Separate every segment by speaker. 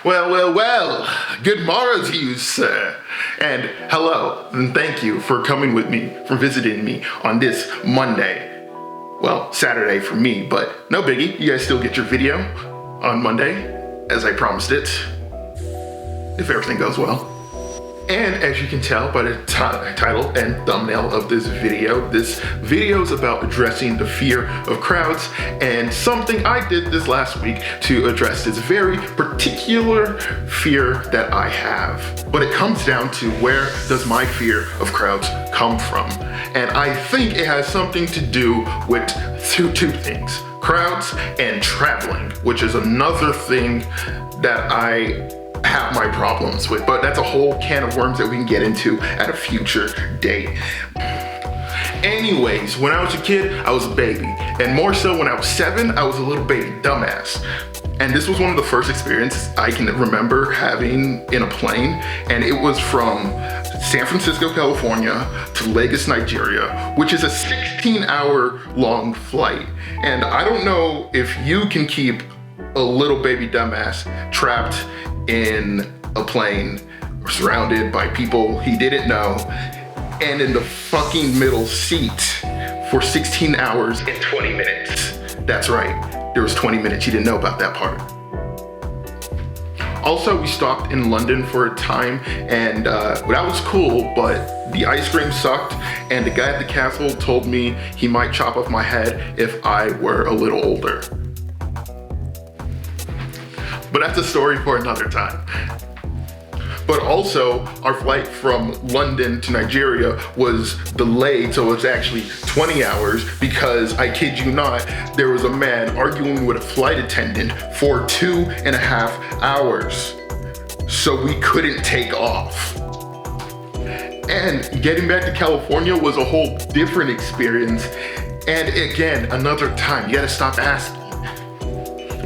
Speaker 1: Well, good morrow to you, sir. And hello, and thank you for coming with me, for visiting me on this Monday. Well, Saturday for me, but no biggie. You guys still get your video on Monday, as I promised it, if everything goes well. And as you can tell by the title and thumbnail of this video is about addressing the fear of crowds, and something I did this last week to address this very particular fear that I have. But it comes down to, where does my fear of crowds come from? And I think it has something to do with two things: crowds and traveling, which is another thing that I have my problems with, but that's a whole can of worms that we can get into at a future date. Anyways, when I was a kid, I was a baby, and more so when I was 7, I was a little baby dumbass. And this was one of the first experiences I can remember having in a plane, and it was from San Francisco, California to Lagos, Nigeria, which is a 16-hour long flight. And I don't know if you can keep a little baby dumbass trapped in a plane, surrounded by people he didn't know, and in the fucking middle seat for 16 hours and 20 minutes. That's right, there was 20 minutes, you didn't know about that part. Also, we stopped in London for a time, and that was cool, but the ice cream sucked, and the guy at the castle told me he might chop off my head if I were a little older. But that's a story for another time. But also, our flight from London to Nigeria was delayed, so it was actually 20 hours because, I kid you not, there was a man arguing with a flight attendant for 2.5 hours. So we couldn't take off. And getting back to California was a whole different experience. And again, another time, you gotta stop asking.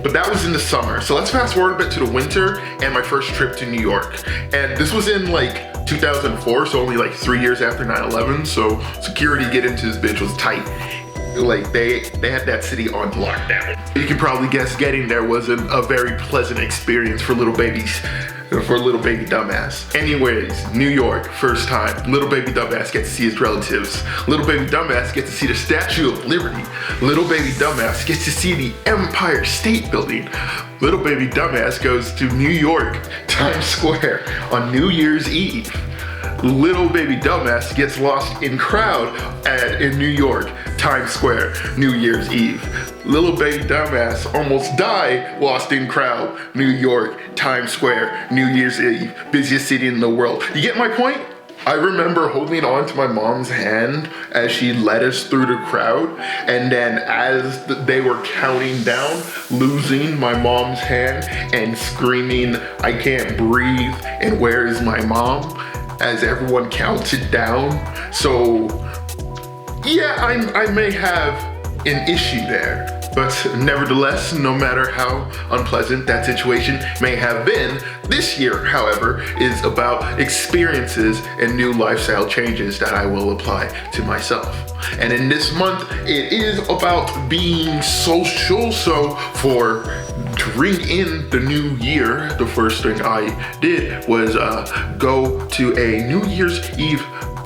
Speaker 1: But that was in the summer. So let's fast forward a bit to the winter and my first trip to New York. And this was in like 2004, so only like 3 years after 9/11. So security to get into this bitch was tight. Like they had that city on lockdown. You can probably guess getting there wasn't a very pleasant experience for little babies. For little baby dumbass. Anyways, New York, first time. Little baby dumbass gets to see his relatives. Little baby dumbass gets to see the Statue of Liberty. Little baby dumbass gets to see the Empire State Building. Little baby dumbass goes to New York, Times Square on New Year's Eve. Little baby dumbass gets lost in crowd in New York, Times Square, New Year's Eve. Little baby dumbass almost died lost in crowd, New York, Times Square, New Year's Eve, busiest city in the world. You get my point? I remember holding on to my mom's hand as she led us through the crowd, and then as they were counting down, losing my mom's hand and screaming, "I can't breathe," and "Where is my mom?" as everyone counted down. So yeah, I may have an issue there. But nevertheless, no matter how unpleasant that situation may have been, this year, however, is about experiences and new lifestyle changes that I will apply to myself. And in this month, it is about being social. So to ring in the new year, the first thing I did was go to a New Year's Eve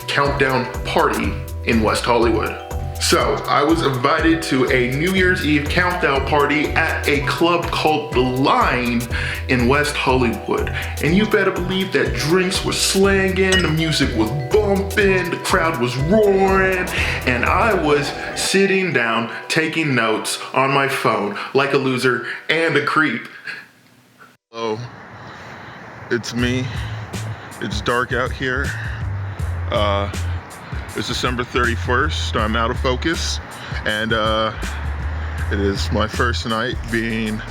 Speaker 1: countdown party in West Hollywood. So I was invited to a New Year's Eve countdown party at a club called The Line in West Hollywood. And you better believe that drinks were slanging, the music was bumping, the crowd was roaring, and I was sitting down taking notes on my phone like a loser and a creep. Hello, it's me. It's dark out here. It's December 31st, I'm out of focus, and it is my first night being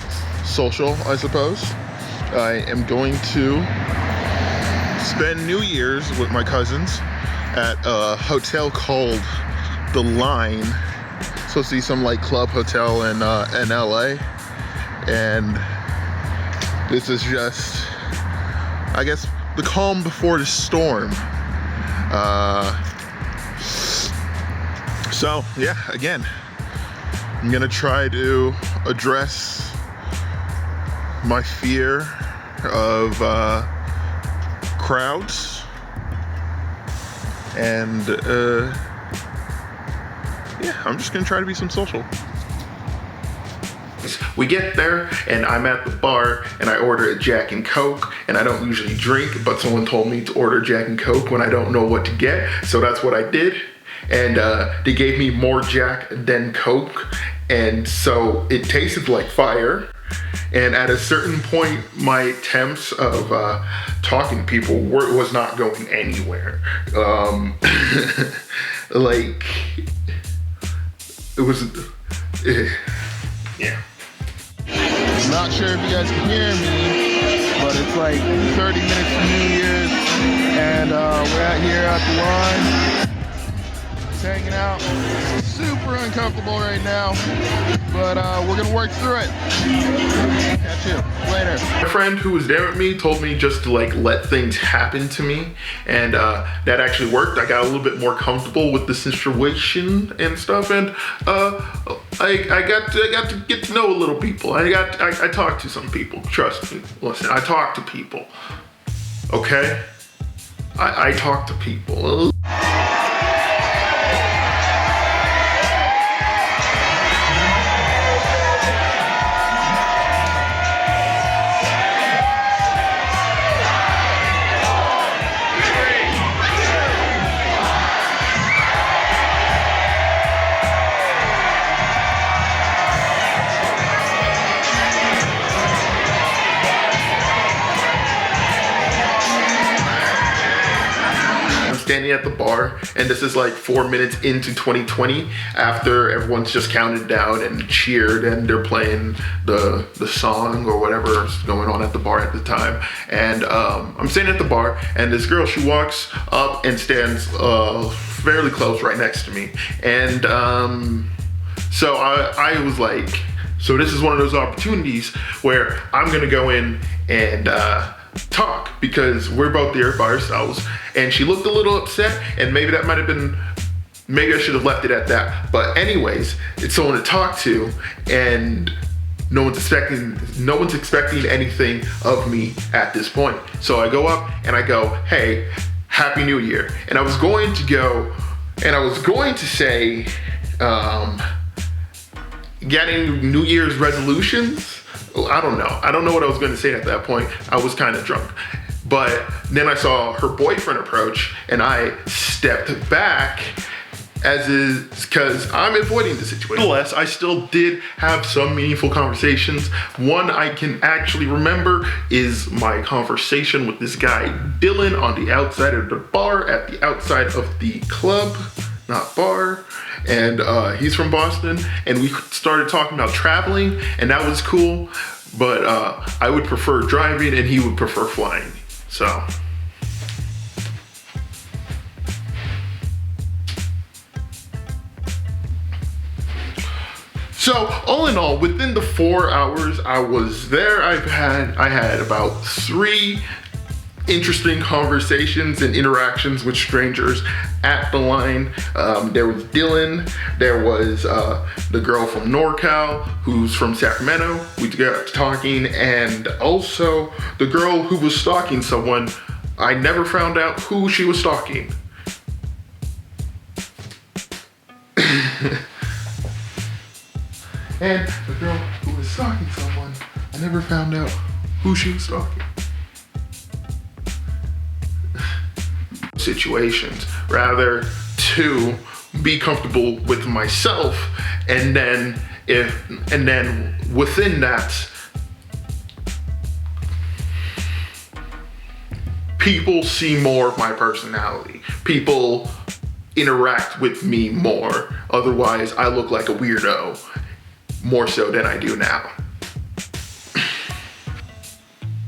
Speaker 1: social, I suppose. I am going to spend New Year's with my cousins at a hotel called The Line. It's supposed to be some like club hotel in LA, and this is just, I guess, the calm before the storm. So yeah, again, I'm gonna try to address my fear of crowds, and yeah, I'm just gonna try to be some social. We get there and I'm at the bar and I order a Jack and Coke, and I don't usually drink, but someone told me to order Jack and Coke when I don't know what to get, so that's what I did. And they gave me more Jack than Coke, and so it tasted like fire. And at a certain point, my attempts of talking to people was not going anywhere. Like, it was, yeah. Not sure if you guys can hear me, but it's like 30 minutes to New Year's, and we're out here at the lawn, just hanging out. Super uncomfortable right now, but we're gonna work through it. Catch you later. My friend who was there with me told me just to like let things happen to me, and that actually worked. I got a little bit more comfortable with the situation and stuff, and I got to get to know a little people. I talked to some people. Trust me. Listen, I talk to people. Okay, I talk to people. Standing at the bar, and this is like 4 minutes into 2020 after everyone's just counted down and cheered and they're playing the song or whatever's going on at the bar at the time. And I'm standing at the bar, and this girl, she walks up and stands fairly close right next to me. And so I was like, so this is one of those opportunities where I'm gonna go in and talk, because we're both there by ourselves. And she looked a little upset, and maybe that might have been, maybe I should have left it at that. But anyways, it's someone to talk to, and no one's expecting anything of me at this point. So I go up and I go, hey, Happy New Year. And I was going to go, and I was going to say, getting New Year's resolutions. I don't know what I was going to say at that point. I was kind of drunk. But then I saw her boyfriend approach, and I stepped back, as is because I'm avoiding the situation. Nonetheless, I still did have some meaningful conversations. One I can actually remember is my conversation with this guy, Dylan, on the outside of the bar, at the outside of the club, not bar. And he's from Boston, and we started talking about traveling, and that was cool. But I would prefer driving, and he would prefer flying. So. So all in all, within the 4 hours I was there, I had about 3 interesting conversations and interactions with strangers at the line. There was Dylan, there was the girl from NorCal who's from Sacramento. We got talking, and also the girl who was stalking someone. I never found out who she was stalking. And the girl who was stalking someone, I never found out who she was stalking. Situations, rather to be comfortable with myself, and then within that, people see more of my personality. People interact with me more. Otherwise, I look like a weirdo, more so than I do now.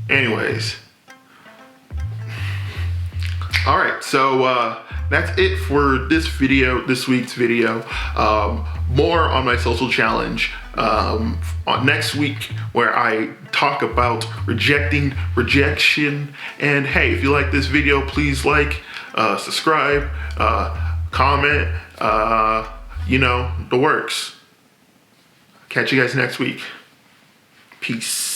Speaker 1: Anyways. All right, so that's it for this video, this week's video. More on my social challenge on next week, where I talk about rejection. And hey, if you like this video, please like, subscribe, comment, you know, the works. Catch you guys next week. Peace.